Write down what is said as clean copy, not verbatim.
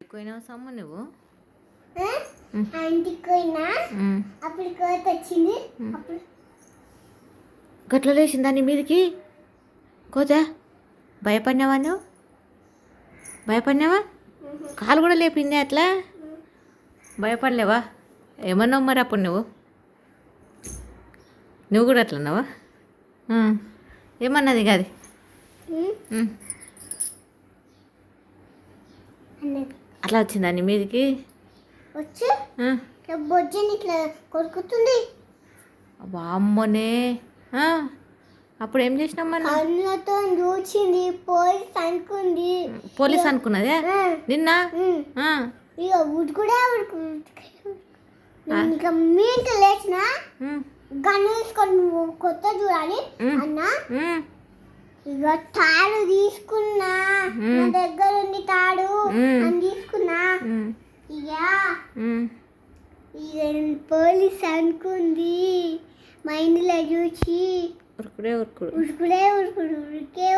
పోయినావు సమ్ము నువ్వు ఇంటికి పోయినా అప్పుడు కోత వచ్చింది. అప్పుడు గట్ల లేచిందా నీ మీదకి కోత? భయపడినావా నువ్వు? భయపడినావా? కాలు కూడా లేపింది అట్లా? భయపడలేవా? ఏమన్నావు మరి అప్పుడు నువ్వు కూడా అట్లన్నావా? ఏమన్నది కాదు అట్లా వచ్చిందా నీ మీదకి? వచ్చి బొజ్జని ఇట్లా కొరుకుతుంది. అమ్మనే అప్పుడు ఏం చేసినాం మనం? కళ్ళతో చూసింది, పోలీస్ అనుకుంది. పోలీస్ అనుకున్నదే నిన్న? ఇక ఉడుకుడే ఇంకా మీట లేచిన గన్ను తీసుకొని నువ్వు కొత్త చూడాలి అన్న. ఇక తాడు తీసుకున్నా, నా దగ్గర ఉంది తాడు అని తీసుకున్నా. ఇక పోలీస్ అనుకుంది. మా ఇంట్లో చూసి ఉరుకుడే ఉరుకుడే ఉరుకుడు ఉరికే